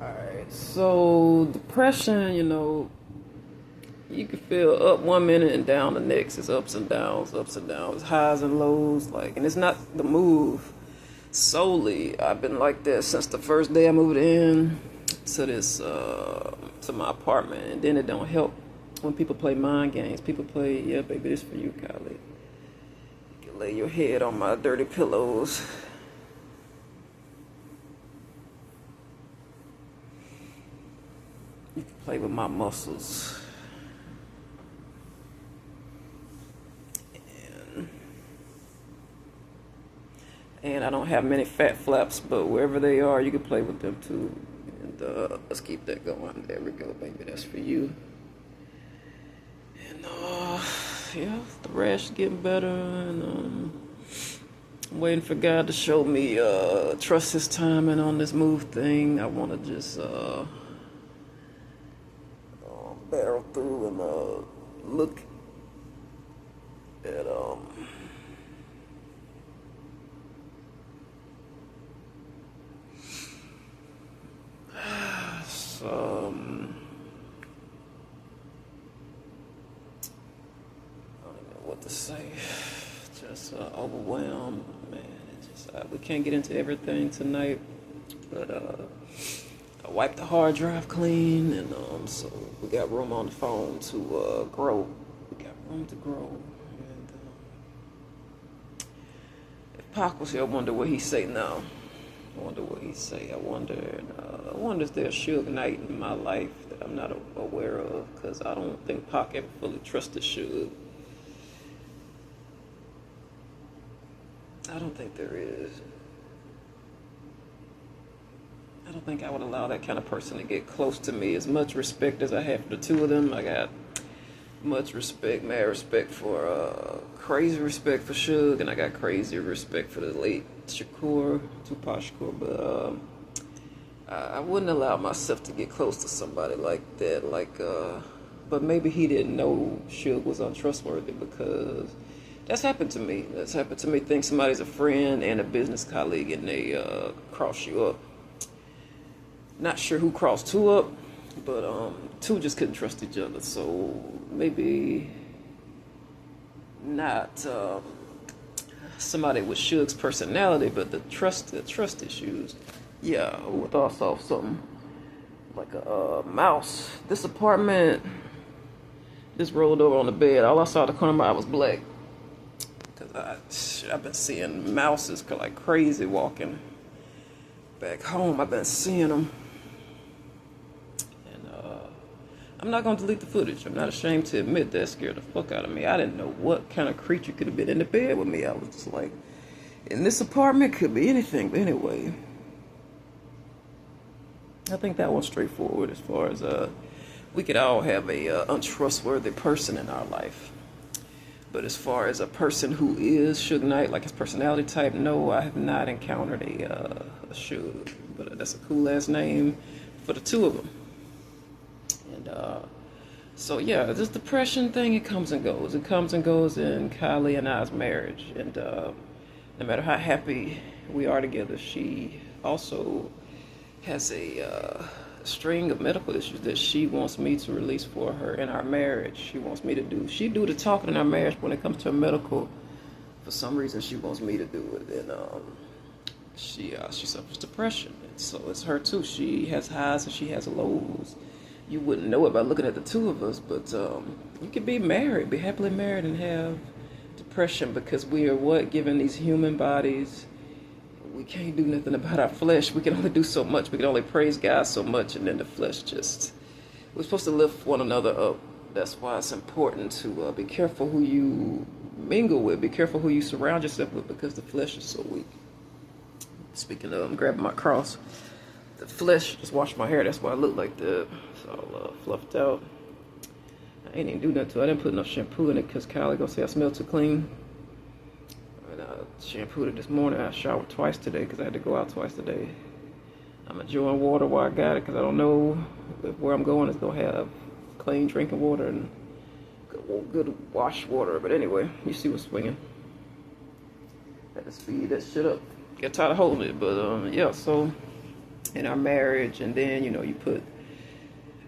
Alright, so depression, you can feel up one minute and down the next. It's ups and downs, highs and lows. And it's not the move solely. I've been like that since the first day I moved in to to my apartment. And then it don't help when people play mind games. People play, yeah, baby, this for you, Kylie. You can lay your head on my dirty pillows. You can play with my muscles. And I don't have many fat flaps, but wherever they are, you can play with them too. And let's keep that going. There we go, baby. That's for you. And yeah, the rash is getting better. And I'm waiting for God to show me trust His timing on this move thing. I want to just barrel through and look at I don't know what to say. Just overwhelmed, man. It just we can't get into everything tonight, but I wiped the hard drive clean, and so we got room on the phone to grow. We got room to grow. And if Pac was here, I wonder what he say now. I wonder what he say. I wonder if there's Suge Knight in my life that I'm not aware of, because I don't think Pac ever fully trusted Suge. I don't think there is. I don't think I would allow that kind of person to get close to me. As much respect as I have for the two of them, I got much respect, mad respect for, crazy respect for Suge, and I got crazy respect for the late Tupac Shakur, but I wouldn't allow myself to get close to somebody like that, but maybe he didn't know Suge was untrustworthy, because that's happened to me. Think somebody's a friend and a business colleague, and they cross you up. Not sure who crossed two up, but two just couldn't trust each other, so maybe not somebody with Suge's personality, but the trust issues. Yeah, who thought saw something like a mouse. This apartment just rolled over on the bed. All I saw at the corner of my eye was black, because I've been seeing mouses like crazy walking back home. I've been seeing them. I'm not going to delete the footage. I'm not ashamed to admit that scared the fuck out of me. I didn't know what kind of creature could have been in the bed with me. I was just like, in this apartment, could be anything. But anyway, I think that one's straightforward as far as we could all have a untrustworthy person in our life. But as far as a person who is Suge Knight, like his personality type, no, I have not encountered a Suge. But that's a cool ass name for the two of them. And so yeah, this depression thing, it comes and goes. It comes and goes in Kylie and I's marriage. And no matter how happy we are together, she also has a string of medical issues that she wants me to release for her in our marriage. She wants me to do. She do the talking in our marriage. When it comes to her medical, for some reason she wants me to do it. And she suffers depression. And so it's her too. She has highs and she has lows. You wouldn't know it by looking at the two of us, but you could be happily married, and have depression, because we are given these human bodies. We can't do nothing about our flesh. We can only do so much. We can only praise God so much, and then the flesh we're supposed to lift one another up. That's why it's important to be careful who you mingle with. Be careful who you surround yourself with, because the flesh is so weak. Speaking of, I'm grabbing my cross. The flesh just washed my hair. That's why I look like that. It's all fluffed out. I ain't even do nothing to it. I didn't put enough shampoo in it, because Kylie gonna say I smell too clean. And I shampooed it this morning. I showered twice today, because I had to go out twice today. I'm enjoying water while I got it, because I don't know if where I'm going is gonna have clean drinking water and good wash water. But anyway, you see what's swinging. Had to speed that shit up. Get tired of holding it, but yeah. So in our marriage, and then you put,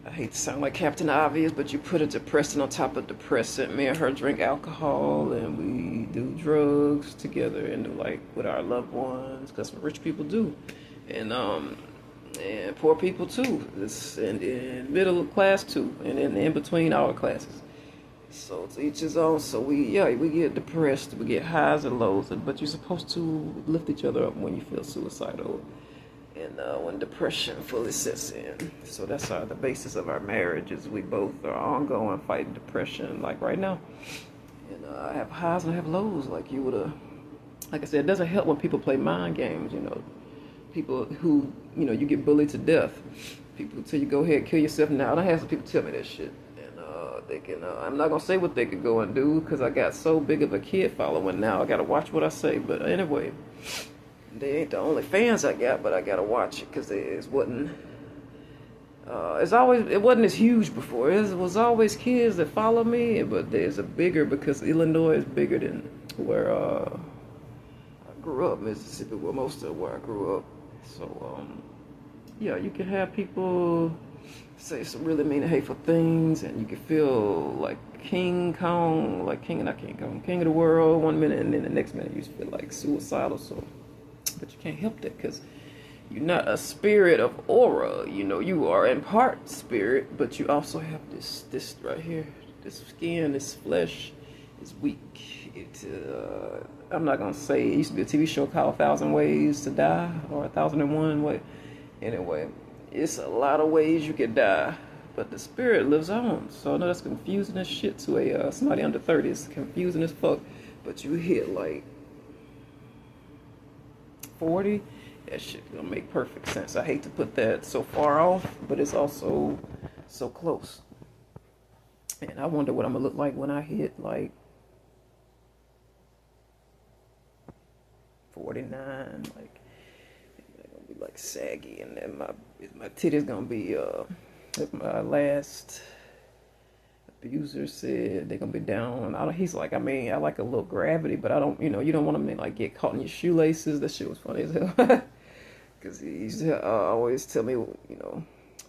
I hate to sound like Captain Obvious, but you put a depressant on top of depressant. Me and her drink alcohol, and we do drugs together, and like with our loved ones, because rich people do, and poor people too. And middle class too, and in between all classes. So to each his own. So we get depressed, we get highs and lows, but you're supposed to lift each other up when you feel suicidal, and when depression fully sets in. So that's the basis of our marriage, is we both are ongoing fighting depression, like right now. And I have highs and I have lows, like you would have. Like I said, it doesn't help when people play mind games. People who you get bullied to death. People tell you go ahead, kill yourself. Now I had some people tell me that shit. They can. I'm not gonna say what they could go and do, because I got so big of a kid following now. I gotta watch what I say. But anyway, they ain't the only fans I got, but I gotta watch it, because it wasn't. It wasn't as huge before. It was always kids that follow me, but there's a bigger, because Illinois is bigger than where I grew up. Mississippi, well, most of where I grew up. So yeah, you can have people say some really mean and hateful things, and you can feel like King Kong, like king of the world one minute, and then the next minute you feel like suicidal. So, but you can't help that, because you're not a spirit of aura. You are in part spirit, but you also have this right here, this skin, this flesh is weak. I'm not gonna say, it used to be a TV show called 1,000 Ways to Die, or 1,001 Way. Anyway, it's a lot of ways you could die, but the spirit lives on. So I know that's confusing as shit to somebody under 30. It's confusing as fuck. But you hit like 40, that shit gonna make perfect sense. I hate to put that so far off, but it's also so close. And I wonder what I'm gonna look like when I hit like 49, like gonna be like saggy, and then my titties gonna be like my last abuser said, they're gonna be down. He's like, I like a little gravity, but I don't, you don't want to like get caught in your shoelaces. That shit was funny as hell. Because he used to always tell me,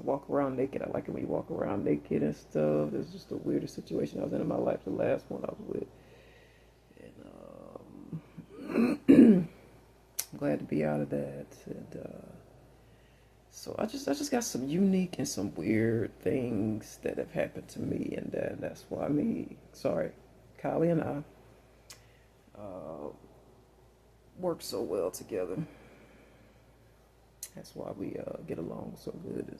walk around naked. I like it when you walk around naked and stuff. It's just the weirdest situation I was in my life, the last one I was with. And I'm glad to be out of that. And so I just got some unique and some weird things that have happened to me, and that's why Kylie and I work so well together. That's why we get along so good.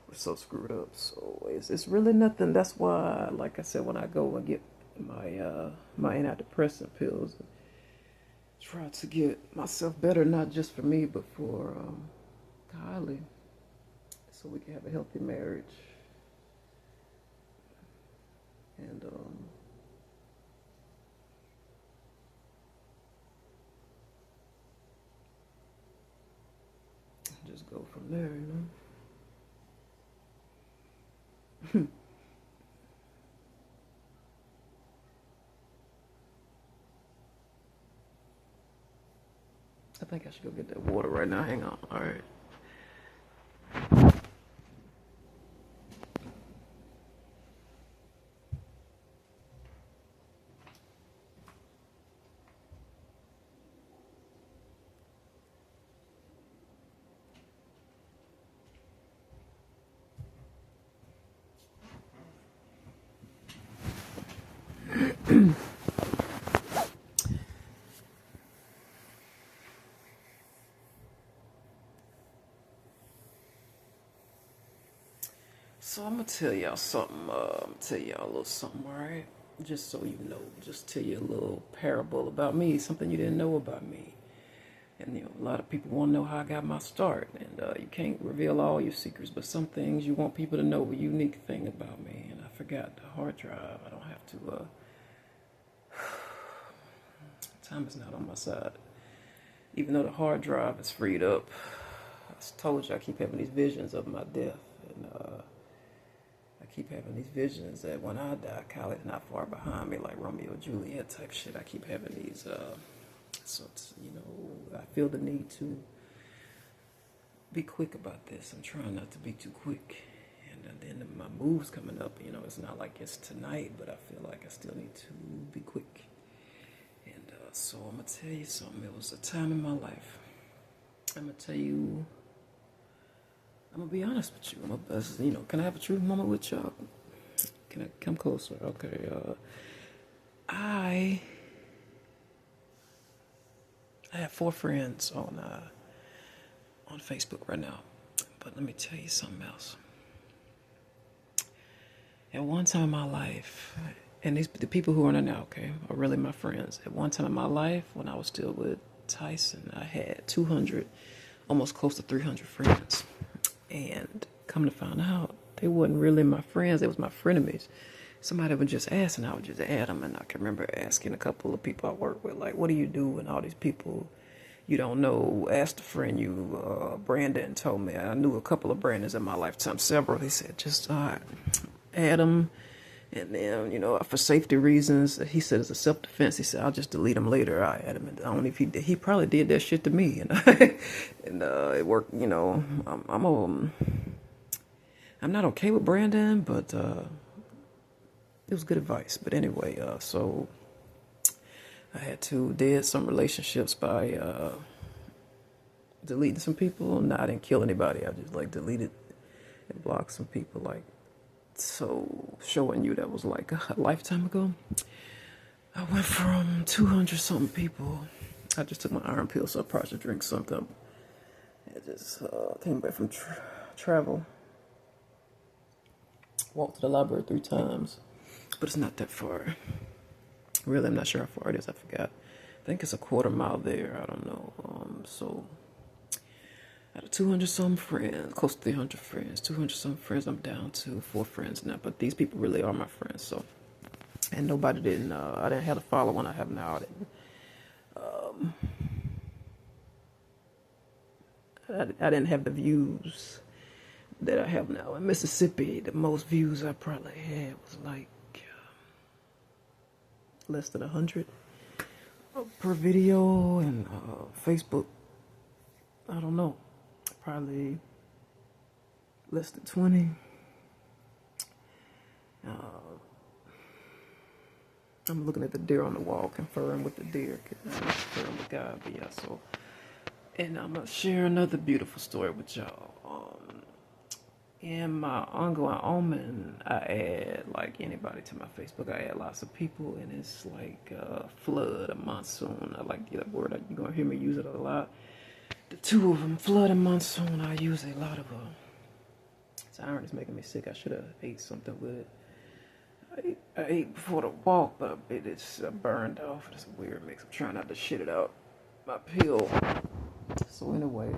We're so screwed up. So it's really nothing. That's why, like I said, when I go and get my antidepressant pills, try to get myself better, not just for me, but for Kylie, so we can have a healthy marriage. And just go from there, I think I should go get that water right now. Hang on. All right. So I'm gonna tell y'all something. Tell y'all a little something, all right? Just so you know, just tell you a little parable about me, something you didn't know about me. And a lot of people want to know how I got my start, and you can't reveal all your secrets, but some things you want people to know, a unique thing about me. And I forgot the hard drive. I don't have to. Time is not on my side. Even though the hard drive is freed up, I told you I keep having these visions of my death, and I keep having these visions that when I die, Kylie's not far behind me, like Romeo and Juliet type shit. I keep having these. So it's, I feel the need to be quick about this. I'm trying not to be too quick. And then my move's coming up. You know, it's not like it's tonight, but I feel like I still need to be quick. And so I'm going to tell you something. It was a time in my life. I'm going to tell you, I'm going to be honest with you. You know, can I have a true moment with y'all? Can I come closer? Okay. I have 4 friends on Facebook right now. But let me tell you something else. At one time in my life, and the people who are in it now, okay, are really my friends. At one time in my life, when I was still with Tyson, I had 200, almost close to 300 friends. And come to find out, they wasn't really my friends. They was my frenemies. Somebody would just ask, and I would just add them. And I can remember asking a couple of people I work with, like, what do you do? And all these people you don't know. Asked a friend Brandon told me. I knew a couple of Brandons in my lifetime, several. He said, just add them. And then, you know, for safety reasons, he said it's a self-defense. He said, I'll just delete him later. I add him. And I don't know if he did. He probably did that shit to me. And, it worked, you know. I'm not okay with Brandon, but it was good advice. But anyway, so I had to dead some relationships by deleting some people. No, I didn't kill anybody. I just like deleted and blocked some people. Like, so showing you that was like a lifetime ago. I went from 200 something people. I just took my iron pill, so I probably should drink something. I just came back from travel. Walked to the library 3 times, but it's not that far. Really, I'm not sure how far it is. I forgot. I think it's a quarter mile there. I don't know. So out of 200 some friends, close to 300 friends, 200 some friends, I'm down to 4 friends now. But these people really are my friends. So, and nobody didn't. I didn't have the following I have now. I didn't have the views that I have now. In Mississippi, the most views I probably had was like less than 100 per video, and Facebook, I don't know, probably less than 20. I'm looking at the deer on the wall, conferring with the deer, conferring with God. But yeah, so, and I'm gonna share another beautiful story with y'all. In my ongoing omen, I add like anybody to my Facebook. I add lots of people, and it's like a flood, a monsoon. I like that word. You're gonna hear me use it a lot. The 2 of them, flood and monsoon, I use a lot of them. This iron is making me sick. I should have ate something with it. I ate before the walk, but it is burned off. It's a weird mix. I'm trying not to shit it out. My pill. So anyway,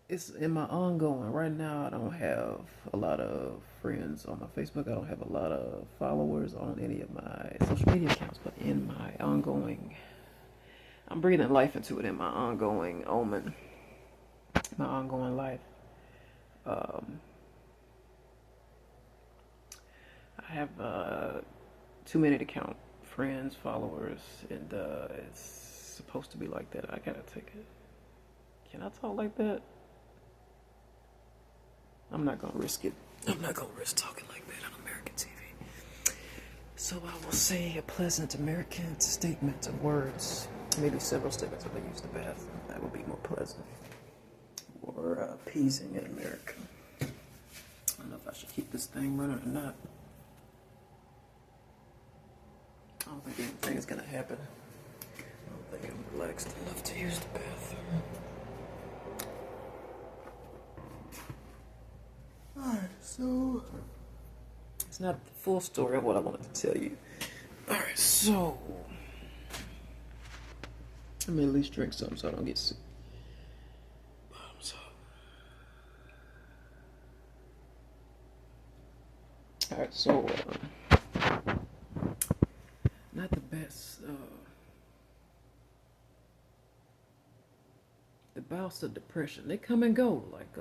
it's in my ongoing. Right now, I don't have a lot of friends on my Facebook. I don't have a lot of followers on any of my social media accounts. But in my ongoing, I'm breathing life into it in my ongoing omen, my ongoing life. I have too many to count. Friends, followers, and it's supposed to be like that. I gotta take it. Can I talk like that? I'm not gonna risk it. I'm not gonna risk talking like that on American TV. So I will say a pleasant American statement of words. Maybe several statements if I use the bathroom. That would be more pleasant. Or appeasing in America. I don't know if I should keep this thing running or not. I don't think anything is gonna happen. I don't think I'm relaxed enough to use the bathroom. Alright, so it's not the full story of what I wanted to tell you. Alright, so let me at least drink something so I don't get sick. Bottoms up. Alright, so not the best. The bouts of depression, they come and go. Like,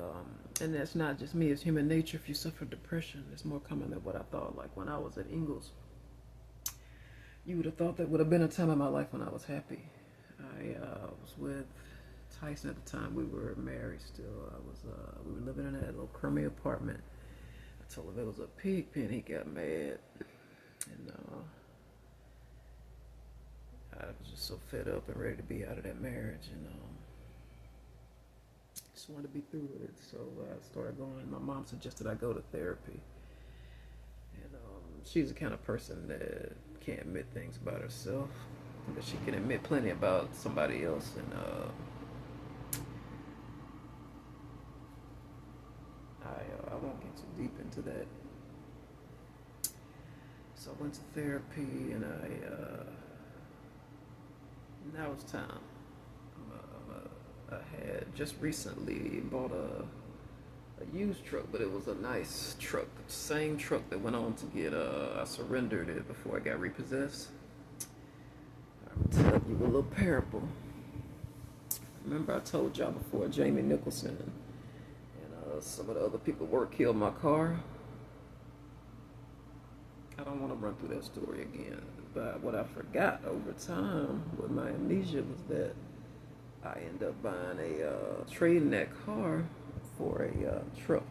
and that's not just me. It's human nature. If you suffer depression, it's more common than what I thought. Like when I was at Ingles, you would have thought that would have been a time in my life when I was happy. I was with Tyson at the time. We were married still. We were living in that little crummy apartment. I told him it was a pig pen. He got mad, and I was just so fed up and ready to be out of that marriage, and just wanted to be through with it. So I started going. My mom suggested I go to therapy, and she's the kind of person that can't admit things about herself, but she can admit plenty about somebody else, and I won't get too deep into that. So I went to therapy, and now it's time. I had just recently bought a used truck, but it was a nice truck, the same truck that went on to get. I surrendered it before I got repossessed. I'm telling you a little parable. Remember I told y'all before, Jamie Nicholson and some of the other people at work killed my car. I don't want to run through that story again, but what I forgot over time with my amnesia was that I ended up buying trading that car for a truck.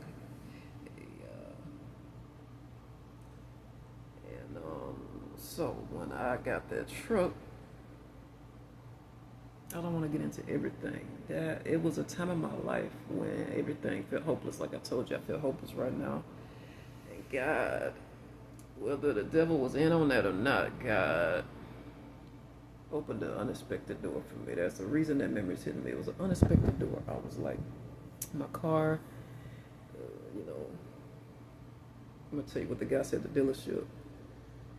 So when I got that truck, I don't want to get into everything. That it was a time in my life when everything felt hopeless. Like I told you, I feel hopeless right now. And God, whether the devil was in on that or not, God opened an unexpected door for me. That's the reason that memory's hitting me. It was an unexpected door. I was like, my car, I'm going to tell you what the guy said at the dealership.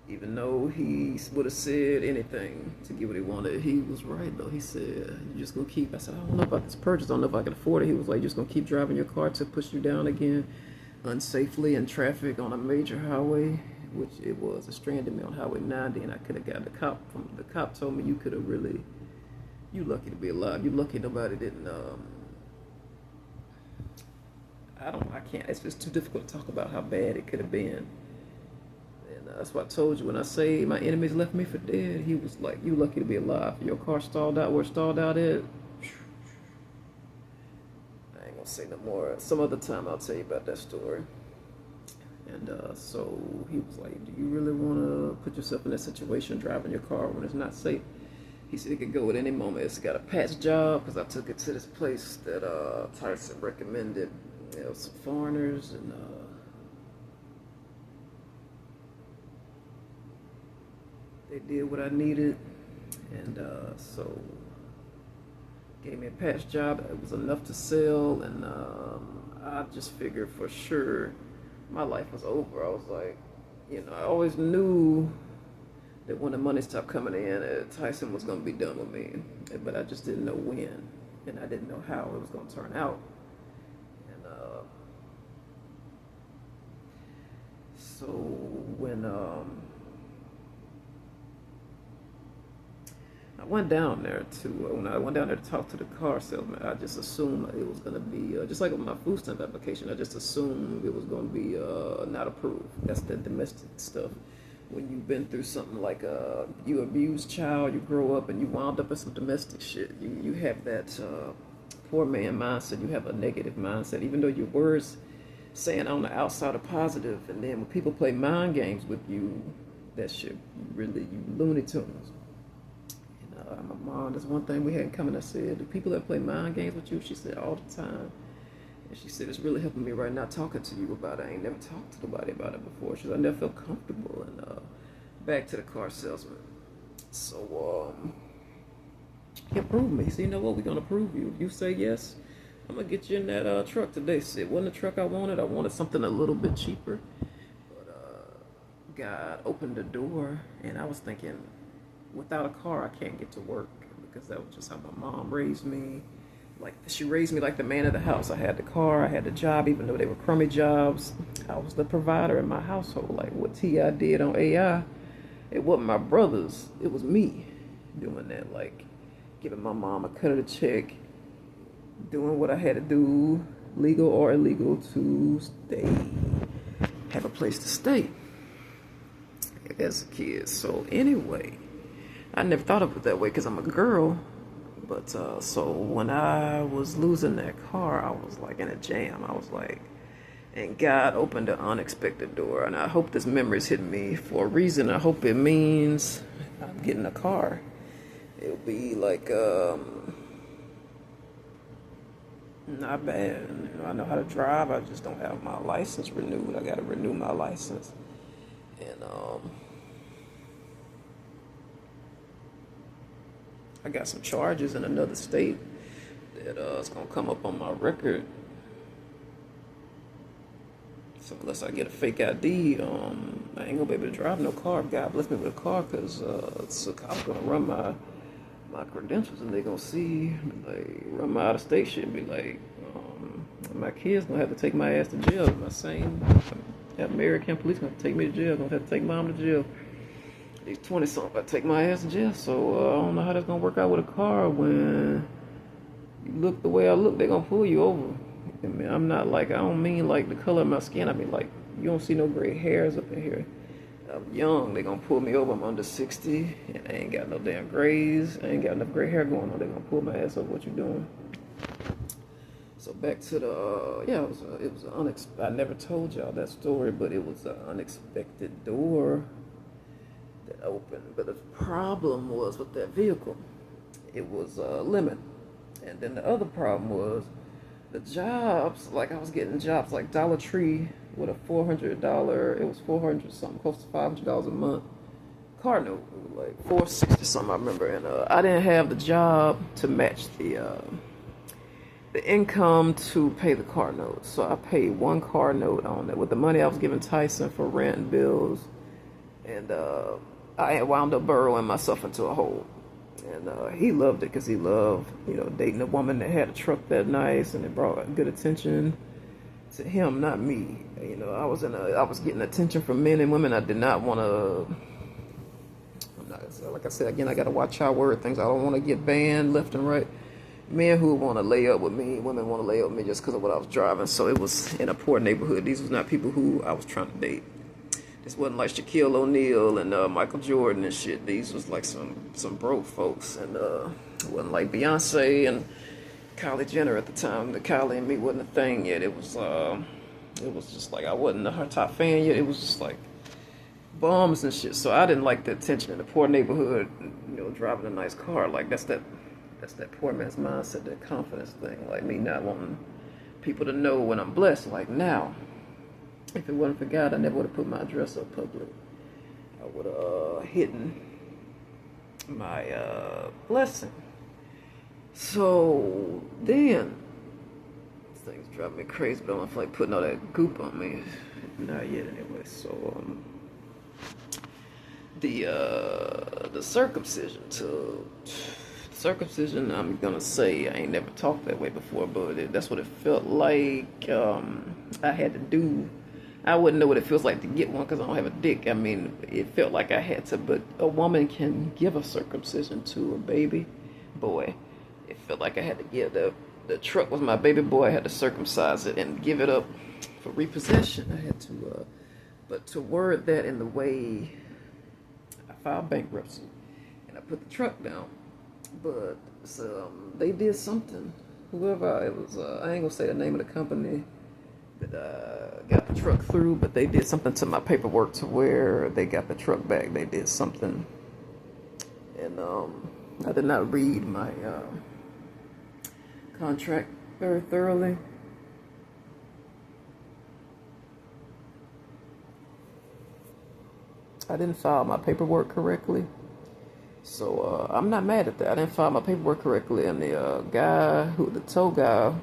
Even though he would have said anything to get what he wanted, he was right though. He said, "You're just gonna keep." I said, "I don't know about this purchase. I don't know if I can afford it." He was like, "You're just gonna keep driving your car to push you down again, unsafely in traffic on a major highway," which it was. It stranded me on Highway 90, and I could have got the cop. The cop told me, "You could have really, you lucky to be alive. You lucky nobody didn't." I can't. It's just too difficult to talk about how bad it could have been. That's why I told you, when I say my enemies left me for dead, he was like, "You lucky to be alive. Your car stalled out where it stalled out at." I ain't gonna say no more. Some other time I'll tell you about that story. And so he was like, "Do you really want to put yourself in that situation driving your car when it's not safe?" He said it could go at any moment. It's got a patch job because I took it to this place that Tyson recommended. Some foreigners, and they did what I needed, and so gave me a patch job. It was enough to sell, and I just figured for sure my life was over. I was like, I always knew that when the money stopped coming in, Tyson was going to be done with me, but I just didn't know when, and I didn't know how it was going to turn out. And so when I went down there when I went down there to talk to the car salesman, I just assumed it was going to be, just like with my food stamp application, I just assumed it was going to be not approved. That's the domestic stuff. When you've been through something like you abused child, you grow up and you wound up in some domestic shit, you have that poor man mindset, you have a negative mindset, even though your words saying on the outside are positive, and then when people play mind games with you, that shit really, you Looney Tunes. My mom, that's one thing we had in common. I said, "The people that play mind games with you," she said, "all the time." And she said, "It's really helping me right now talking to you about it. I ain't never talked to nobody about it before." She said, "I never felt comfortable." And back to the car salesman. So he approved me. He said, "You know what? We're going to approve you. If you say yes, I'm going to get you in that truck today." So it wasn't the truck I wanted. I wanted something a little bit cheaper. But God opened the door, and I was thinking, without a car, I can't get to work, because that was just how my mom raised me. Like, she raised me like the man of the house. I had the car, I had the job, even though they were crummy jobs. I was the provider in my household. Like what T.I. did on AI, it wasn't my brothers, it was me doing that. Like giving my mom a cut of the check, doing what I had to do, legal or illegal, to have a place to stay as a kid. So anyway, I never thought of it that way because I'm a girl, But so when I was losing that car, I was like in a jam. I was like, and God opened an unexpected door. And I hope this memory's hitting me for a reason. I hope it means I'm getting a car. It'll be like not bad. You know, I know how to drive. I just don't have my license renewed. I got to renew my license. And I got some charges in another state that is gonna come up on my record. So unless I get a fake ID, I ain't gonna be able to drive no car. God bless me with a car, cause so I'm gonna run my credentials, and they gonna see, like, run my out of state shit, and be like, my kids gonna have to take my ass to jail. My same, American police gonna have to take me to jail. Gonna have to take mom to jail. These 20 something, I take my ass to jail. So I don't know how that's gonna work out with a car when you look the way I look. They gonna pull you over. I mean, I'm not like, I don't mean like the color of my skin. I mean like, you don't see no gray hairs up in here. I'm young. They gonna pull me over. I'm under 60, and I ain't got no damn grays. I ain't got enough gray hair going on. They gonna pull my ass over. What you doing? So back to the yeah, it was unexpected. I never told y'all that story, but it was an unexpected door that opened. But the problem was with that vehicle, it was a limit, and then the other problem was the jobs. Like, I was getting jobs like Dollar Tree with a $400. It was 400 something, close to $500 a month. Car note, like 460 something, I remember. And I didn't have the job to match the income to pay the car note, so I paid one car note on it with the money I was giving Tyson for rent and bills, and I had wound up burrowing myself into a hole. And he loved it because he loved, dating a woman that had a truck that nice, and it brought good attention to him, not me. I was getting attention from men and women I did not want to. Like I said again, I got to watch how I word things. I don't want to get banned left and right. Men who want to lay up with me, women want to lay up with me just because of what I was driving. So it was in a poor neighborhood. These was not people who I was trying to date. This wasn't like Shaquille O'Neal and Michael Jordan and shit. These was like some broke folks, and it wasn't like Beyonce and Kylie Jenner at the time. The Kylie and me wasn't a thing yet. It was just like, I wasn't her top fan yet. It was just like bums and shit. So I didn't like the attention in the poor neighborhood. Driving a nice car, like that's that poor man's mindset, that confidence thing. Like me not wanting people to know when I'm blessed. Like now, if it wasn't for God, I never would have put my address up public. I would have hidden my blessing. So then, things drive me crazy, but I don't feel like putting all that goop on me. Not yet, anyway. So the circumcision, I'm gonna say, I ain't never talked that way before, but that's what it felt like. I had to do. I wouldn't know what it feels like to get one because I don't have a dick. I mean, it felt like I had to, but a woman can give a circumcision to a baby boy. It felt like I had to give the truck was my baby boy. I had to circumcise it and give it up for repossession. I had to, but to word that in the way I filed bankruptcy and I put the truck down. But they did something. Whoever it was, I ain't gonna say the name of the company that got the truck through, but they did something to my paperwork to where they got the truck back. They did something, and I did not read my contract very thoroughly. I didn't file my paperwork correctly. So I'm not mad at that. I didn't file my paperwork correctly, and the tow guy,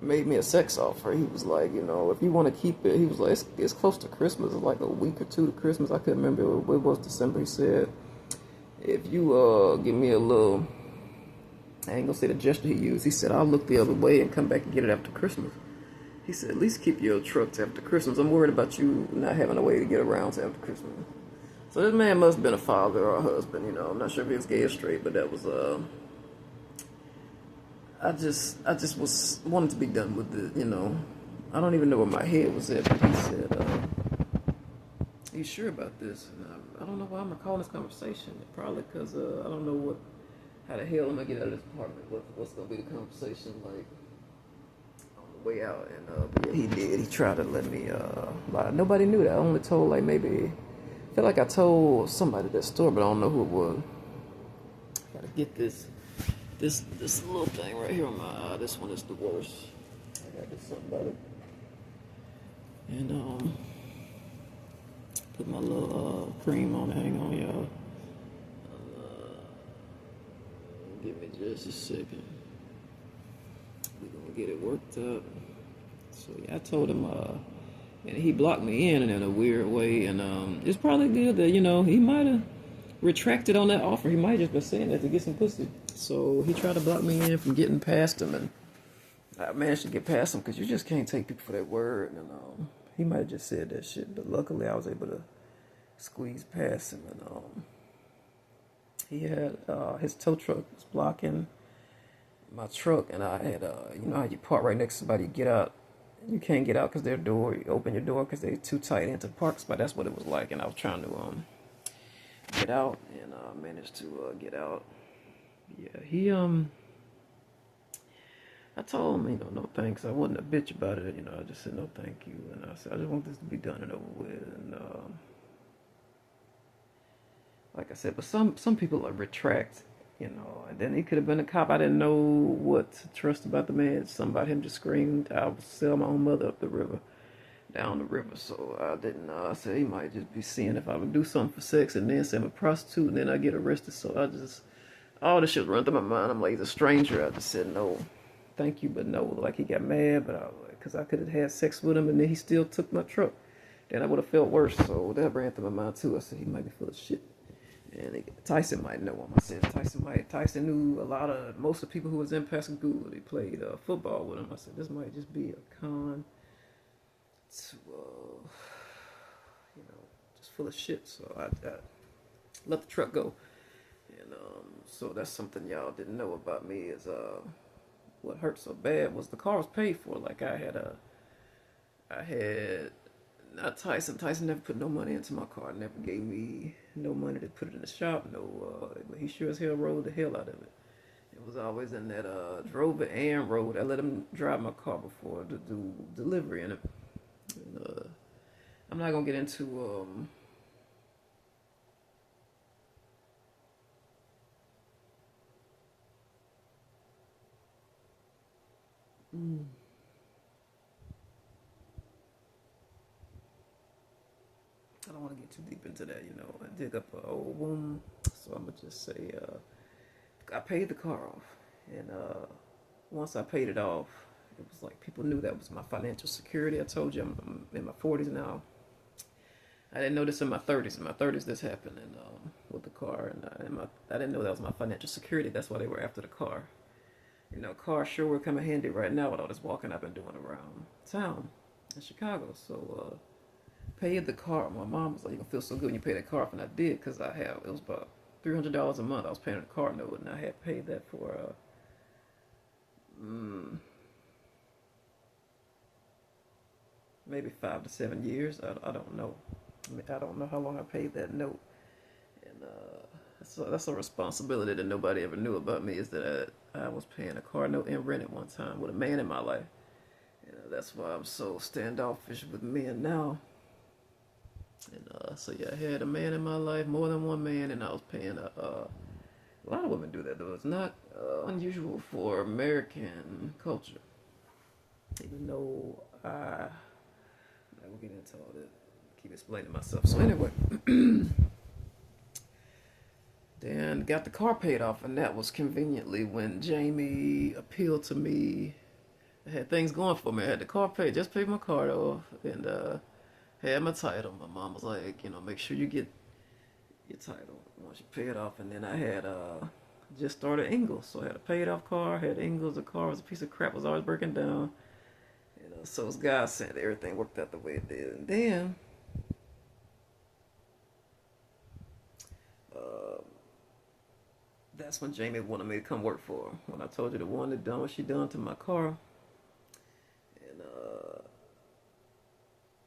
made me a sex offer. He was like, if you want to keep it, he was like, it's close to Christmas. It's like a week or two to Christmas. I couldn't remember. It was December. He said, if you give me a little, I ain't gonna say the gesture he used. He said, I'll look the other way and come back and get it after Christmas. He said, at least keep your trucks after Christmas. I'm worried about you not having a way to get around to after Christmas. So this man must have been a father or a husband, I'm not sure if he was gay or straight, but that was, I just was wanted to be done with it, I don't even know where my head was at, but he said, are you sure about this? And I don't know why I'm recalling this conversation. Probably because I don't know what How the hell am I get out of this apartment? What's gonna be the conversation like on the way out? And but yeah, he did. He tried to let me lie. Nobody knew that. I only told like maybe. I feel like I told somebody that story, but I don't know who it was. Gotta get this little thing right here on my eye. This one is the worst. I gotta do something about it. And put my little cream on it. Hang on, y'all. Give me just a second. We're gonna get it worked up. So yeah, I told him, and he blocked me in a weird way, and it's probably good that he might have retracted on that offer. He might have just been saying that to get some pussy. So he tried to block me in from getting past him, and I managed to get past him because you just can't take people for that word. And he might have just said that shit, but luckily I was able to squeeze past him, and he had his tow truck was blocking my truck, and I had how you park right next to somebody, you get out, you can't get out because their door, you open your door because they're too tight into the park spot. That's what it was like, and I was trying to get out, and managed to get out. Yeah, he I told him, no thanks. I wasn't a bitch about it, I just said no thank you, and I said I just want this to be done and over with, and like I said, but some people are retract, and then he could have been a cop. I didn't know what to trust about the man. Something about him just screamed, "I'll sell my own mother up the river, down the river." So I didn't. I said he might just be seeing if I would do something for sex, and then say I'm a prostitute, and then I get arrested. So I just all this shit run through my mind. I'm like, he's a stranger. I just said no, thank you, but no. Like he got mad, but because I could have had sex with him, and then he still took my truck. Then I would have felt worse. So that ran through my mind too. I said he might be full of shit. And Tyson might know him. I said Tyson knew most of the people who was in Pascagoula. They played football with him. I said this might just be a con to, just full of shit. So I let the truck go. And so that's something y'all didn't know about me is what hurt so bad was the car was paid for. Like I had not Tyson. Tyson never put no money into my car. Never gave me no money to put it in the shop. No, but he sure as hell rode the hell out of it. It was always in that drove it and rode. I let him drive my car before to do delivery in it. And, I'm not gonna get into I don't want to get too deep into that, I dig up an old wound. So I'm gonna just say, I paid the car off, and once I paid it off, it was like people knew that was my financial security. I told you I'm in my 40s now. I didn't know this in my 30s. In my 30s, this happened, and with the car, and I didn't know that was my financial security. That's why they were after the car. Car sure would come in handy right now with all this walking I've been doing around town in Chicago. So paid the car. My mom was like, "You gonna feel so good when you pay that car off," and I did because it was about $300 a month. I was paying a car note, and I had paid that for maybe 5 to 7 years. I don't know. I don't know how long I paid that note, and so that's a responsibility that nobody ever knew about me is that I was paying a car note and rent at one time with a man in my life. That's why I'm so standoffish with men now. And so yeah, I had a man in my life, more than one man, and I was paying a lot of women do that though. It's not unusual for American culture, even though I will get into all that. Keep explaining myself. So anyway, then got the car paid off, and that was conveniently when Jamie appealed to me. I had things going for me. I had the car paid, just paid my car off, and had my title. My mom was like, make sure you get your title once you pay it off. And then I had just started Ingles, so I had a paid off car. Had Ingles. The car was a piece of crap. Was always breaking down. So it's God sent everything worked out the way it did. And then that's when Jamie wanted me to come work for her. When I told you the one that done what she done to my car, and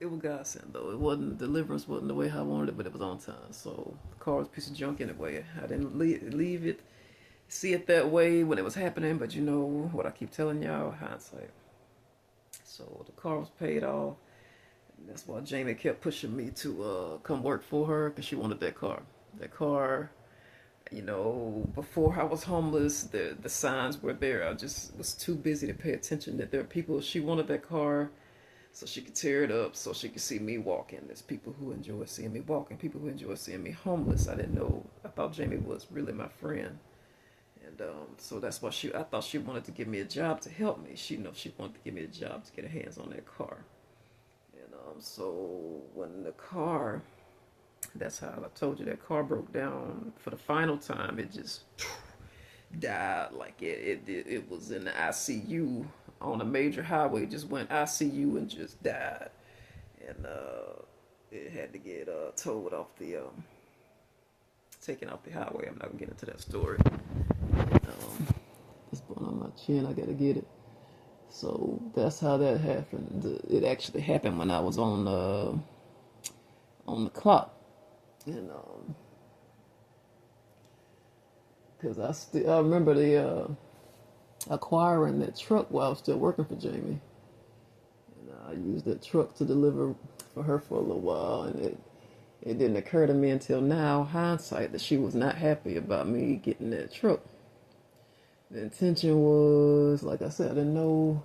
it was God sent though. It wasn't deliverance wasn't the way I wanted it, but it was on time. So the car was a piece of junk anyway. I didn't leave it see it that way when it was happening, but you know what I keep telling y'all, hindsight. So the car was paid off. And that's why Jamie kept pushing me to come work for her because she wanted that car. That car, you know, before I was homeless, the signs were there. I just was too busy to pay attention that there are people. She wanted that car so she could tear it up, so she could see me walking. There's people who enjoy seeing me walking, people who enjoy seeing me homeless. I didn't know. I thought Jamie was really my friend. And so that's why I thought she wanted to give me a job to help me. She wanted to give me a job to get her hands on that car. And so when the car, that's how I told you that car broke down for the final time. It just died. Like it was in the ICU on a major highway. Just went ICU and just died. And it had to get towed off the taken off the highway. I'm not gonna get into that story. It's going on my chin. I gotta get it. So that's how that happened. It actually happened when I was on the clock, and because I remember the acquiring that truck while I was still working for Jamie, and I used that truck to deliver for her for a little while, and it didn't occur to me until now, hindsight, that she was not happy about me getting that truck. The intention was, like I said, I didn't know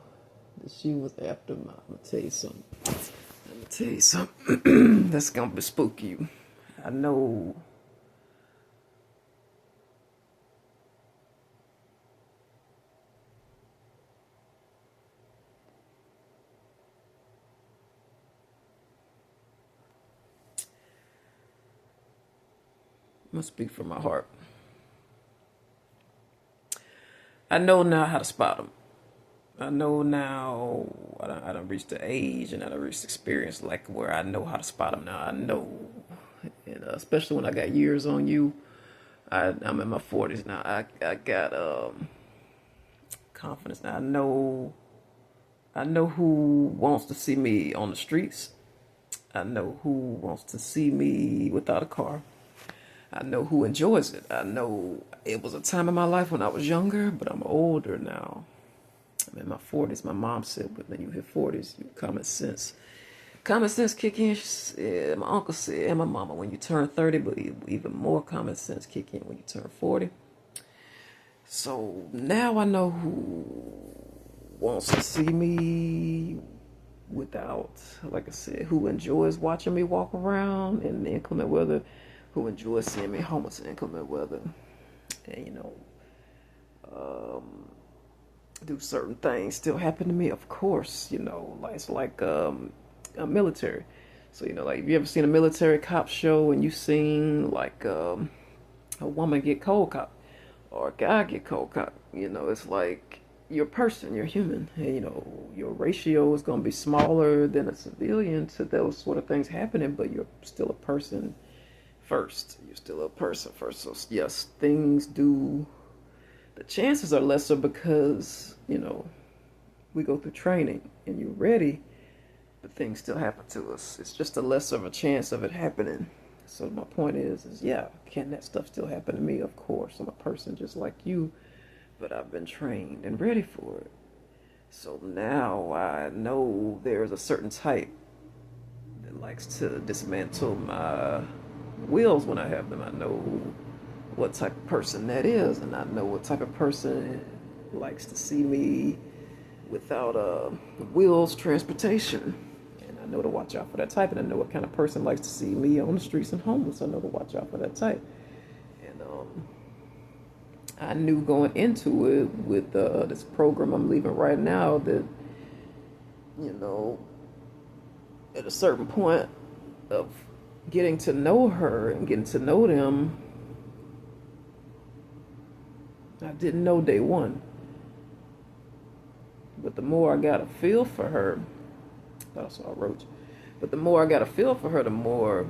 that she was after my. I'm gonna tell you something. Let me tell you something. That's gonna bespook you. I know. I'm gonna speak from my heart. I know now how to spot them. I know now. I don't reach the age and I don't reach the experience like where I know how to spot them now. I know, and especially when I got years on you. I'm in my 40s now. I got confidence now. I know who wants to see me on the streets. I know who wants to see me without a car. I know who enjoys it. I know it was a time in my life when I was younger, but I'm older now. I'm in my 40s. My mom said, but when you hit 40s, common sense kick in. My uncle said, and my mama, when you turn 30, but even more common sense kick in when you turn 40. So now I know who wants to see me without, like I said, who enjoys watching me walk around in inclement weather, who enjoys seeing me homeless in inclement weather, and do certain things still happen to me. Of course, like it's like a military. So like, have you ever seen a military cop show and you seen like a woman get cold cocked or a guy get cold cocked? It's like you're a person, you're human, and your ratio is going to be smaller than a civilian to those sort of things happening, but you're still a person first. You're still a person first. So yes, things do. The chances are lesser because we go through training and you're ready, but things still happen to us. It's just a lesser of a chance of it happening. So my point is yeah, can that stuff still happen to me? Of course, I'm a person just like you, but I've been trained and ready for it. So now I know there's a certain type that likes to dismantle my wheels when I have them. I know what type of person that is, and I know what type of person likes to see me without wheels transportation. And I know to watch out for that type, and I know what kind of person likes to see me on the streets and homeless. I know to watch out for that type. And I knew going into it with this program I'm leaving right now that, at a certain point of getting to know her and getting to know them, I didn't know day one. But the more I got a feel for her, I saw a roach. But the more I got a feel for her, the more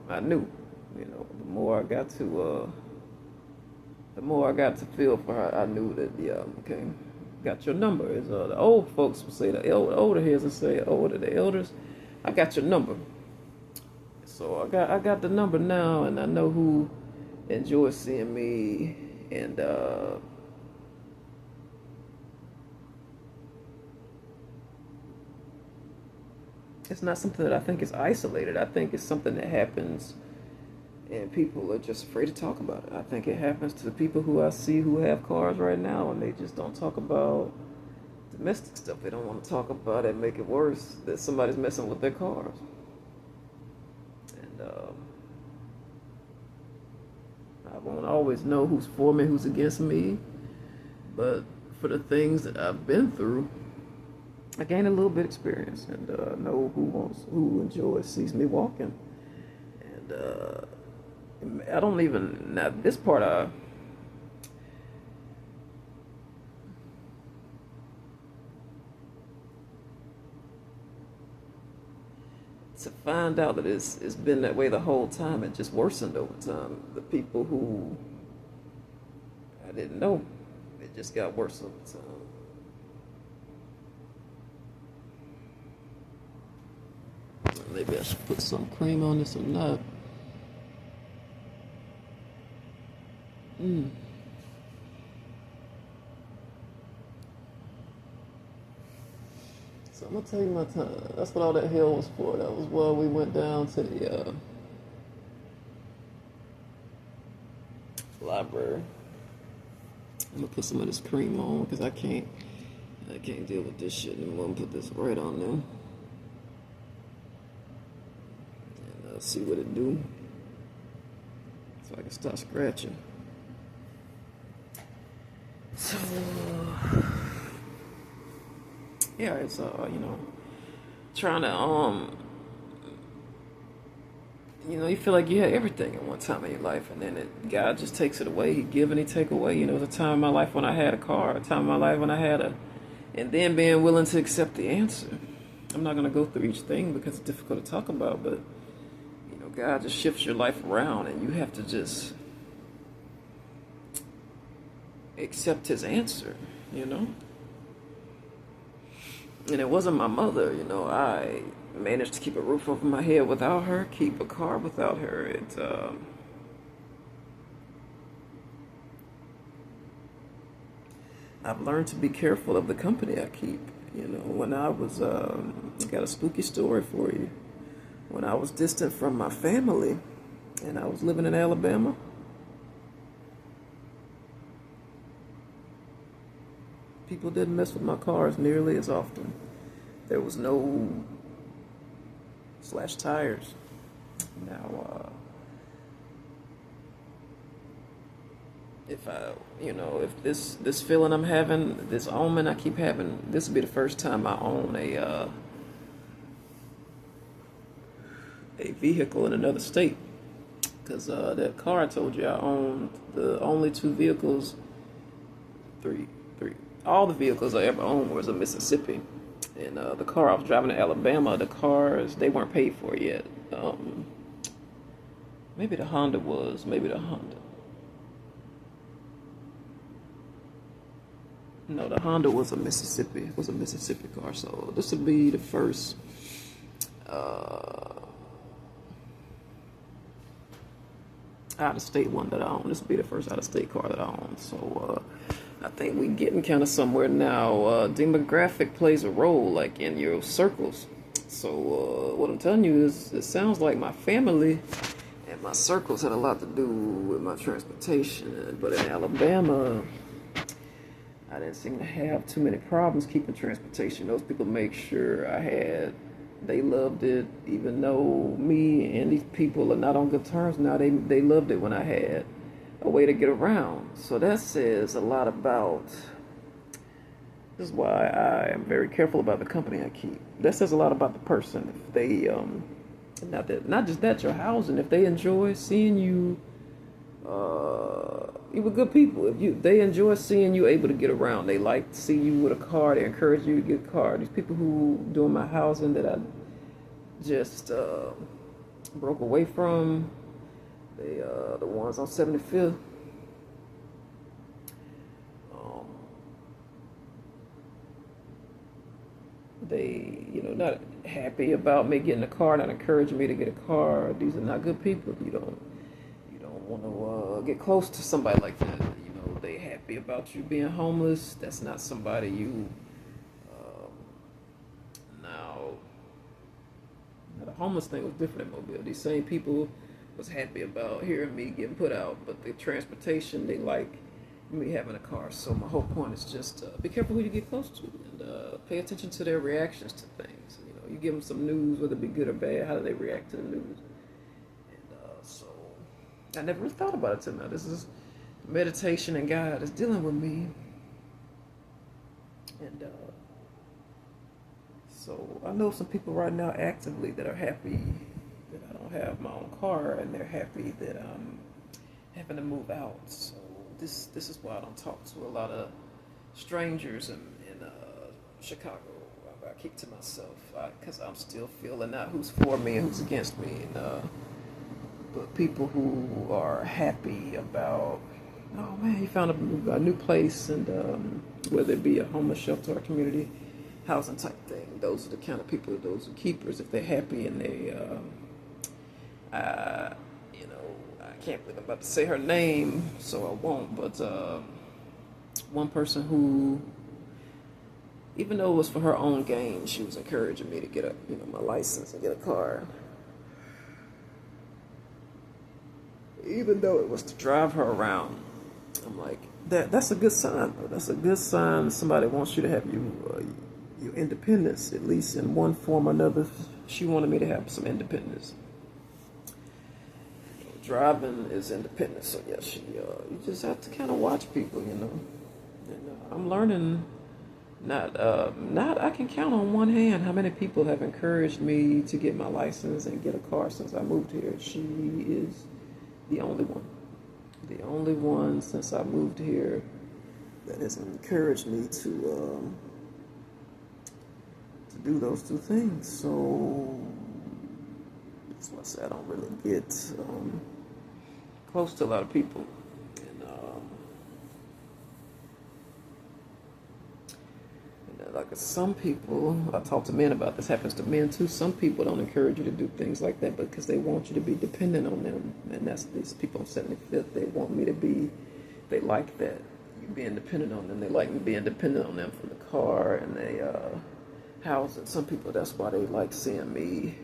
I knew. The more I got to feel for her, I knew that okay, got your number. As the old folks would say, the older heads would say, the elders, I got your number. So I got the number now, and I know who enjoys seeing me And it's not something that I think is isolated. I think it's something that happens and people are just afraid to talk about it. I think it happens to the people who I see who have cars right now, and they just don't talk about domestic stuff. They don't want to talk about it, make it worse that somebody's messing with their cars. And I won't always know who's for me, who's against me, but for the things that I've been through, I gained a little bit of experience and know who enjoys, sees me walking. And I don't even, now this part to find out that it's been that way the whole time, it just worsened over time. The people who I didn't know, it just got worse over time. Maybe I should put some cream on this or not. So I'm gonna tell you my time. That's what all that hell was for. That was why we went down to the library. I'm gonna put some of this cream on because I can't deal with this shit anymore. I'm gonna put this right on there. And see what it do. So I can start scratching. So yeah, it's trying to you feel like you had everything at one time in your life, and then God just takes it away. He give and he take away. There's a time in my life when I had a car, a time in my life when I had and then being willing to accept the answer. I'm not gonna go through each thing because it's difficult to talk about, but God just shifts your life around, and you have to just accept his answer, And it wasn't my mother, I managed to keep a roof over my head without her, keep a car without her. I've learned to be careful of the company I keep. When I was, I got a spooky story for you. When I was distant from my family and I was living in Alabama, people didn't mess with my cars nearly as often. There was no slash tires. Now, if this feeling I'm having, this omen I keep having, this will be the first time I own a vehicle in another state, because that car I told you I owned, the only two vehicles, three, all the vehicles I ever owned was in Mississippi, and the car I was driving to Alabama, the cars, they weren't paid for yet. Maybe the Honda. No, the Honda was a Mississippi car. So this would be the first out-of-state one that I own. This will be the first out-of-state car that I own. So I think we're getting kind of somewhere now. Demographic plays a role, like in your circles. So what I'm telling you is, it sounds like my family and my circles had a lot to do with my transportation. But in Alabama, I didn't seem to have too many problems keeping transportation. Those people make sure they loved it, even though me and these people are not on good terms now. They loved it when I had a way to get around. So that says a lot about, this is why I am very careful about the company I keep. That says a lot about the person. If they, not just that, your housing, if they enjoy seeing you, you were good people. If they enjoy seeing you able to get around, they like to see you with a car, they encourage you to get a car. These people who doing my housing that I just broke away from, the ones on 75th, they not happy about me getting a car, not encouraging me to get a car. These are not good people. You don't want to get close to somebody like that. happy about you being homeless, that's not somebody you um, now. The homeless thing was different in Mobile. These same people was happy about hearing me getting put out, but the transportation they like me having a car. So my whole point is just be careful who you get close to, and pay attention to their reactions to things. You know, you give them some news, whether it be good or bad. How do they react to the news? And so I never really thought about it till now. This is meditation, and God is dealing with me, and so I know some people right now actively that are happy that I don't have my own car, and they're happy that I'm having to move out. So this is why I don't talk to a lot of strangers in Chicago. I keep to myself because I'm still feeling out who's for me and who's against me. And but people who are happy about, oh man, you found a new place, and whether it be a homeless shelter or community housing type thing, those are the kind of people, those are keepers. If they're happy and they, you know, I can't believe I'm about to say her name, so I won't. But one person who, even though it was for her own gain, she was encouraging me to get my license and get a car. Even though it was to drive her around, I'm like, that's a good sign. That's a good sign. Somebody wants you to have your independence, at least in one form or another. She wanted me to have some independence. Driving is independence, so yeah, you just have to kind of watch people, you know. And I'm learning. Not I can count on one hand how many people have encouraged me to get my license and get a car since I moved here. She is the only one since I moved here that has encouraged me to do those two things. So that's why I say I don't really get close to a lot of people. Like some people, I talk to men about this, happens to men too. Some people don't encourage you to do things like that because they want you to be dependent on them. And that's these people on 75th. They want me to be, they like that, you being dependent on them. They like me being dependent on them for the car and they house it. Some people, that's why they like seeing me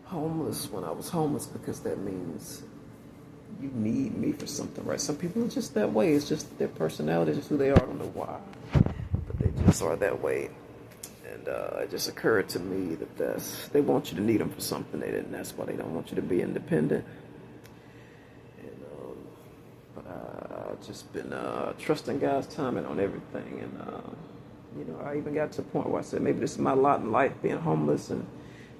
homeless when I was homeless, because that means you need me for something, right? Some people are just that way. It's just their personality, just who they are. I don't know why. They just are that way, and it just occurred to me that they want you to need them for something, and that's why they don't want you to be independent. And but I've just been trusting God's timing on everything, and I even got to a point where I said maybe this is my lot in life, being homeless, and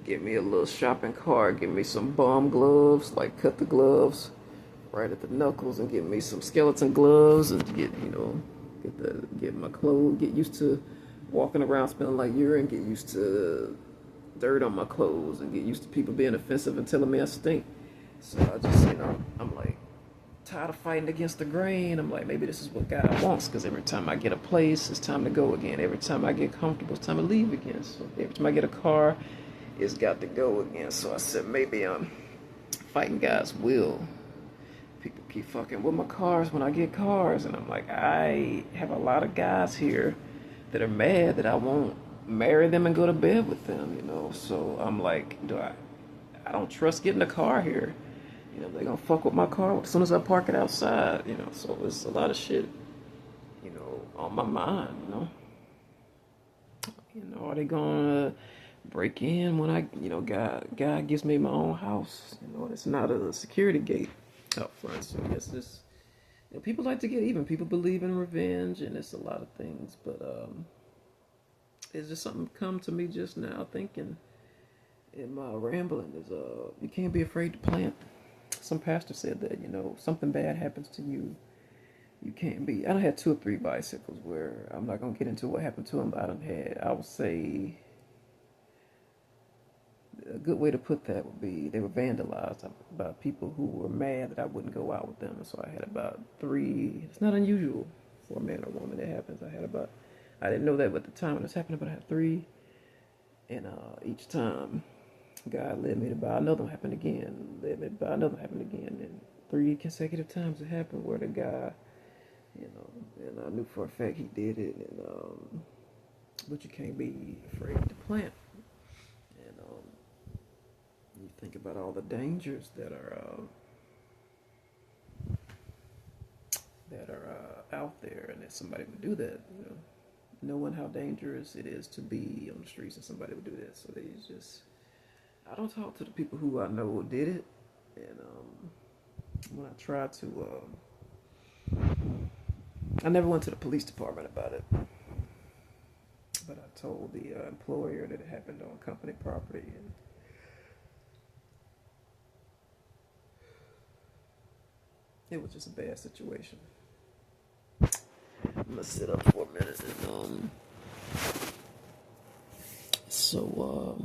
get me a little shopping cart, get me some bum gloves, like cut the gloves right at the knuckles, and get me some skeleton gloves, and get my clothes, get used to walking around smelling like urine, get used to dirt on my clothes, and get used to people being offensive and telling me I stink. So I just, I'm like tired of fighting against the grain. I'm like, maybe this is what God wants, because every time I get a place, it's time to go again. Every time I get comfortable, it's time to leave again. So every time I get a car, it's got to go again. So I said, maybe I'm fighting God's will. People keep fucking with my cars when I get cars, and I'm like, I have a lot of guys here that are mad that I won't marry them and go to bed with them, So I'm like, I don't trust getting a car here. They're gonna fuck with my car as soon as I park it outside, So it's a lot of shit, on my mind, Are they gonna break in when I, God gives me my own house? It's not a security gate up front. So yes, people like to get even. People believe in revenge, and it's a lot of things. But it's just something come to me just now, thinking in my rambling is you can't be afraid to plant. Some pastor said that something bad happens to you, you can't be. I done had 2 or 3 bicycles where I'm not gonna get into what happened to them, but I would say a good way to put that would be they were vandalized by people who were mad that I wouldn't go out with them. And so I had about 3. It's not unusual for a man or woman that happens. I didn't know that at the time when it was happening, but I had 3. And each time God led me to buy another one, happened again. Led me to buy another one, happened again. And 3 consecutive times it happened where the guy you know, and I knew for a fact he did it, and but you can't be afraid to plant. And you think about all the dangers that are out there, and that somebody would do that. You know, knowing how dangerous it is to be on the streets, and somebody would do that. So they just, I don't talk to the people who I know did it, and when I tried to, I never went to the police department about it, but I told the employer that it happened on company property, and it was just a bad situation. I'm gonna sit up for a minute, and so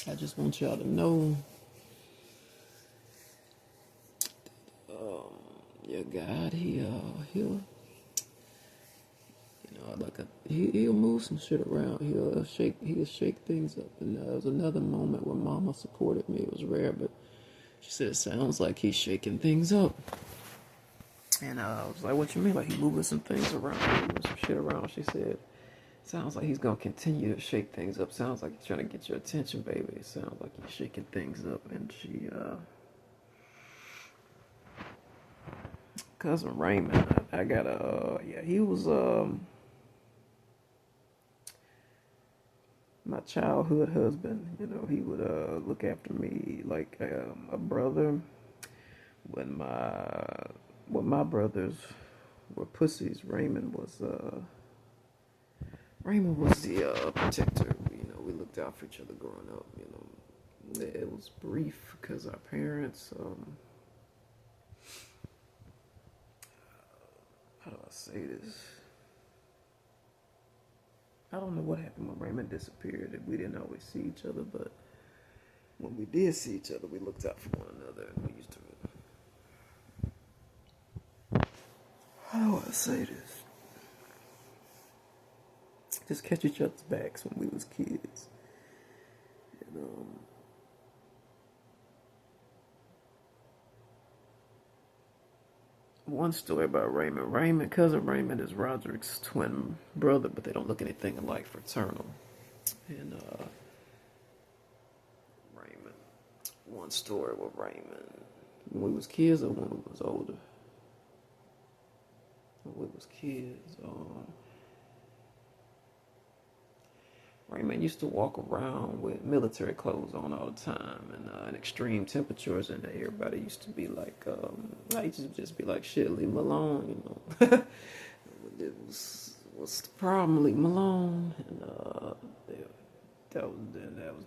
I just want y'all to know, your God, he'll, you know, he'll move some shit around. He'll shake things up. And there was another moment where Mama supported me. It was rare, but she said it sounds like he's shaking things up. And I was like, what you mean? Like he moving some things around, moving some shit around? She said, sounds like he's gonna continue to shake things up. Sounds like he's trying to get your attention, baby. It sounds like he's shaking things up. And she, cousin Raymond, I got yeah, he was my childhood husband. You know, he would look after me like a brother. When my brothers were pussies, Raymond was the protector. You know, we looked out for each other growing up. You know, it was brief because our parents, how do I say this? I don't know what happened when Raymond disappeared, and we didn't always see each other, but when we did see each other, we looked out for one another, and we used to, how do I say this? Just catch each other's backs when we was kids. And one story about Raymond, cousin Raymond is Roderick's twin brother, but they don't look anything alike, fraternal. And Raymond, one story with Raymond, when we was kids or when we was older. When we was kids, Raymond used to walk around with military clothes on all the time, and in extreme temperatures, and everybody used to be like, I used to just be like, shit, leave him alone, you know. What's the problem? Leave him alone. And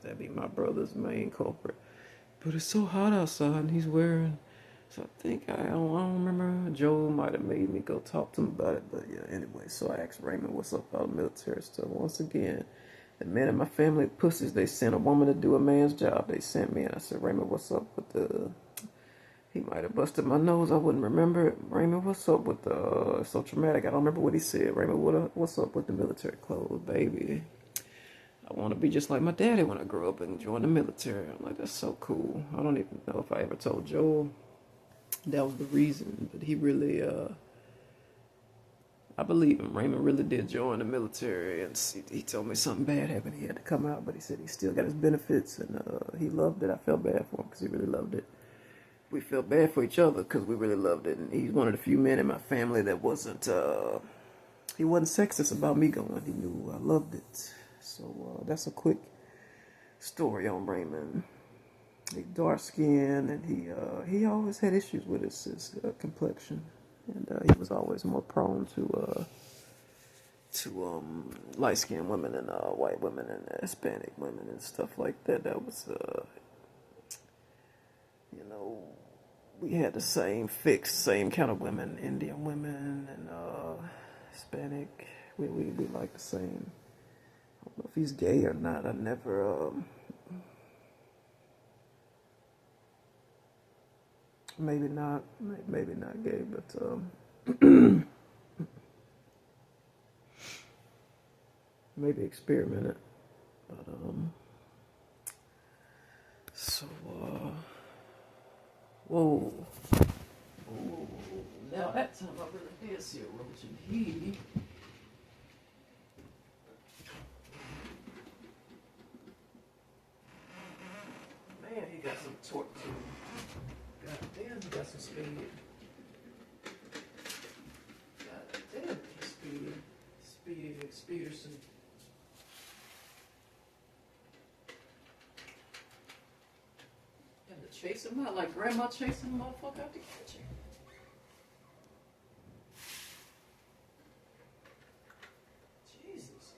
that'd be my brother's main culprit. But it's so hot outside, and he's wearing. So I think I don't remember. Joe might have made me go talk to him about it, but yeah. Anyway, so I asked Raymond what's up about military stuff. Once again, the men in my family pussies. They sent a woman to do a man's job. They sent me, and I said, Raymond, what's up with the? He might have busted my nose. I wouldn't remember it. Raymond, what's up with the? So traumatic. I don't remember what he said. Raymond, what's up with the military clothes, baby? I want to be just like my daddy when I grow up and join the military. I'm like, that's so cool. I don't even know if I ever told Joel that was the reason, but he really, I believe him. Raymond really did join the military, and he told me something bad happened. He had to come out, but he said he still got his benefits, and he loved it. I felt bad for him because he really loved it. We felt bad for each other because we really loved it, and he's one of the few men in my family that he wasn't sexist about me going. He knew I loved it. So that's a quick story on Raymond. He dark skinned, and he always had issues with his complexion, and he was always more prone to light skinned women and white women and Hispanic women and stuff like that. That was you know, we had the same kind of women, Indian women and Hispanic. We like the same. I don't know if he's gay or not. I never. Maybe not gay, but maybe experiment it. But so Whoa. Whoa. Now that time I really did see a roach in here. Man, he got some torque to him. God damn, he got some speed. God damn, he's speedy. Speedy McSpeederson. And to chase him out like grandma chasing a motherfucker out the kitchen. Jesus.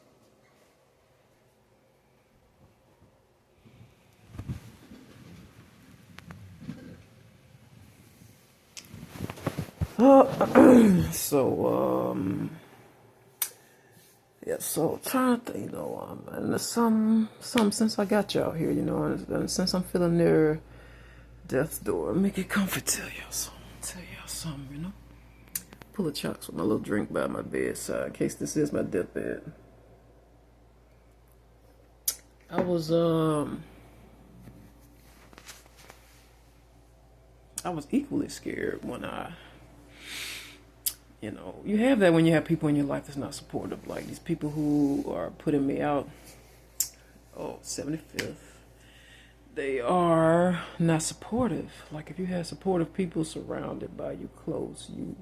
Yeah, so trying to think, and there's some since I got y'all here, and since I'm feeling near death's door, let me get comfy, tell y'all something. Pull a chocks with my little drink by my bedside, in case this is my deathbed. I was equally scared when you have that when you have people in your life that's not supportive, like these people who are putting me out. Oh, 75th. They are not supportive. Like, if you have supportive people surrounded by you close, you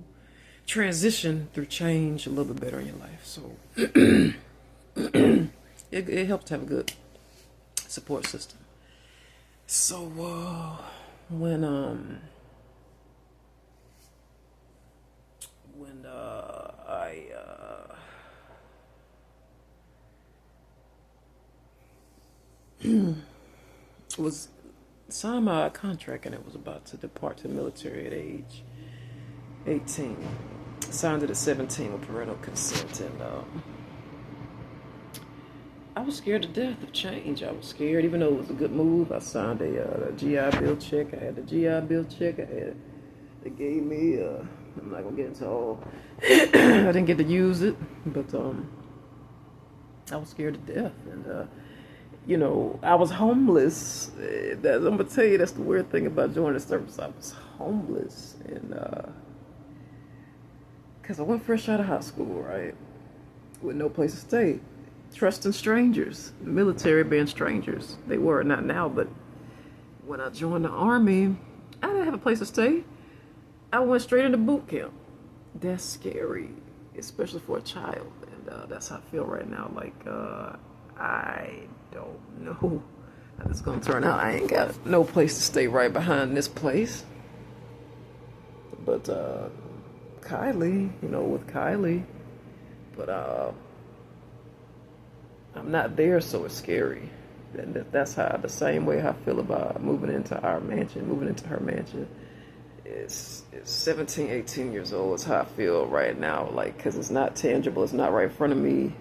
transition through change a little bit better in your life. So it helps to have a good support system. So when I was signed my contract and it was about to depart to the military at age 18. Signed it at 17 with parental consent, and I was scared to death of change. I was scared, even though it was a good move. I signed a GI Bill check. I had the GI Bill check. They gave me. I'm not gonna get into all. I didn't get to use it, but I was scared to death, and I was homeless. I'm gonna tell you, that's the weird thing about joining the service. I was homeless, and because I went fresh out of high school, right, with no place to stay. Trusting strangers, the military being strangers. They were, not now, but when I joined the Army, I didn't have a place to stay. I went straight into boot camp. That's scary, especially for a child, and that's how I feel right now. Like, I don't know how it's gonna turn out. I ain't got no place to stay right behind this place. But Kylie, with Kylie, but I'm not there, so it's scary. And that's the same way I feel about moving into her mansion. It's 17, 18 years old. It's how I feel right now, like, because it's not tangible. It's not right in front of me.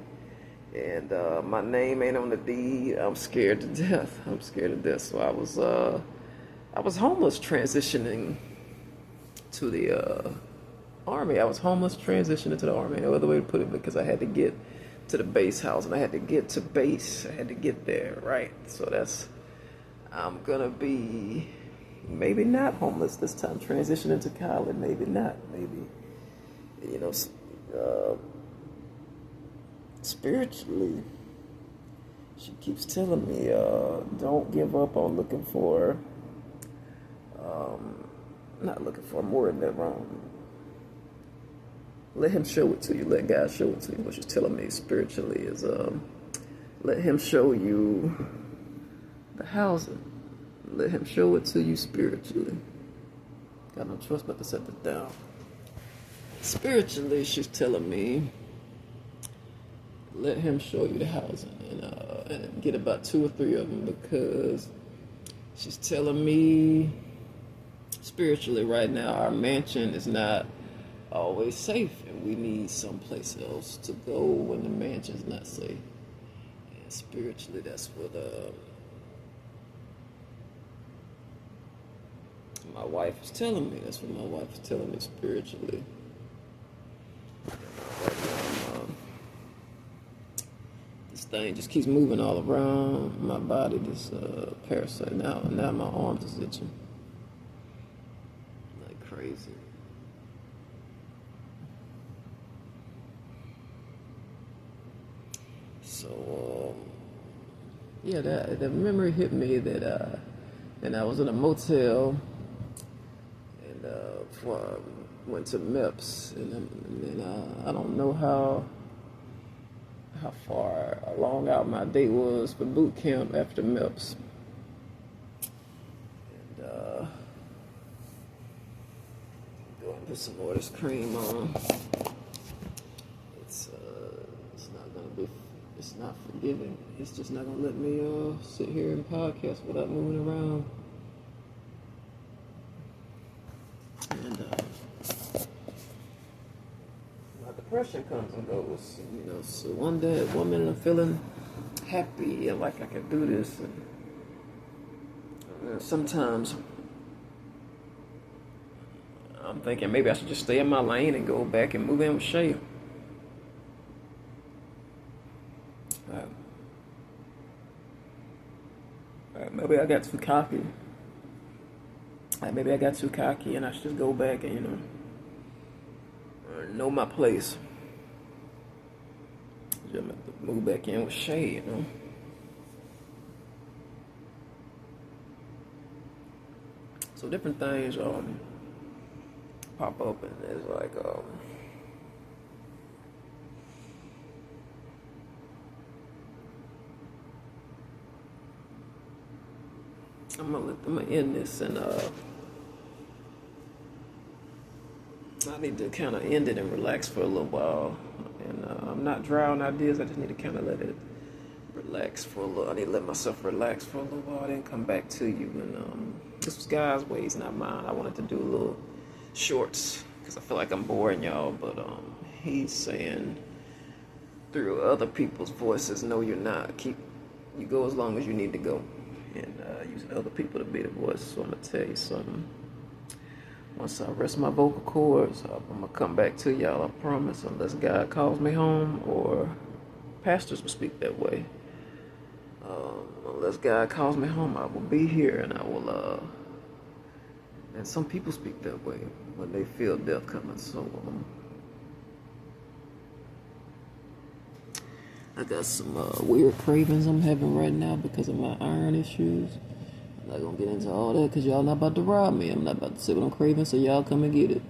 And my name ain't on the deed. I'm scared to death. So I was homeless transitioning to the Army. I was homeless transitioning to the Army. No other way to put it, because I had to get to the base house, and I had to get to base. I had to get there, right? So I'm gonna be maybe not homeless this time, transitioning to college. Maybe not. Maybe, spiritually, she keeps telling me, don't give up on looking for, not looking for more than that wrong. Let him show it to you. Let God show it to you. What she's telling me spiritually is, let him show you the housing. Let him show it to you spiritually. Got no choice but to set this down. Spiritually, she's telling me, let him show you the housing, and get about 2 or 3 of them, because she's telling me spiritually right now our mansion is not always safe, and we need someplace else to go when the mansion's not safe. And spiritually, that's what my wife is telling me. That's what my wife is telling me spiritually. This thing just keeps moving all around my body. This parasite now my arms is itching. crazy. So, yeah, that the memory hit me that and I was in a motel and went to MEPS and I don't know how far along out my date was for boot camp after MEPS. And go and put some more of this cream on. It's not forgiving. It's just not gonna let me sit here and podcast without moving around. And my depression comes and goes. You know, so one minute I'm feeling happy and like I can do this, and sometimes I'm thinking maybe I should just stay in my lane and go back and move in with Shay. Maybe I got too cocky. Maybe I got too cocky and I should just go back and, know my place. Just move back in with Shay, So different things pop up and it's like I'm gonna end this and I need to kind of end it and relax for a little while. And I'm not dry on ideas. I just need to kind of let it relax for a little. I need to let myself relax for a little while, then come back to you. And this was God's ways, not mine. I wanted to do a little shorts because I feel like I'm boring y'all. But He's saying through other people's voices, no, you're not. You go as long as you need to go. And using other people to be the voice. So I'm gonna tell you something. Once I rest my vocal cords, I'm gonna come back to y'all. I promise. Unless God calls me home, or pastors will speak that way. Unless God calls me home, I will be here, and I will. And some people speak that way when they feel death coming. So I got some weird cravings I'm having right now because of my iron issues. I'm not gonna get into all that because y'all not about to rob me. I'm not about to sit with them cravings, so y'all come and get it.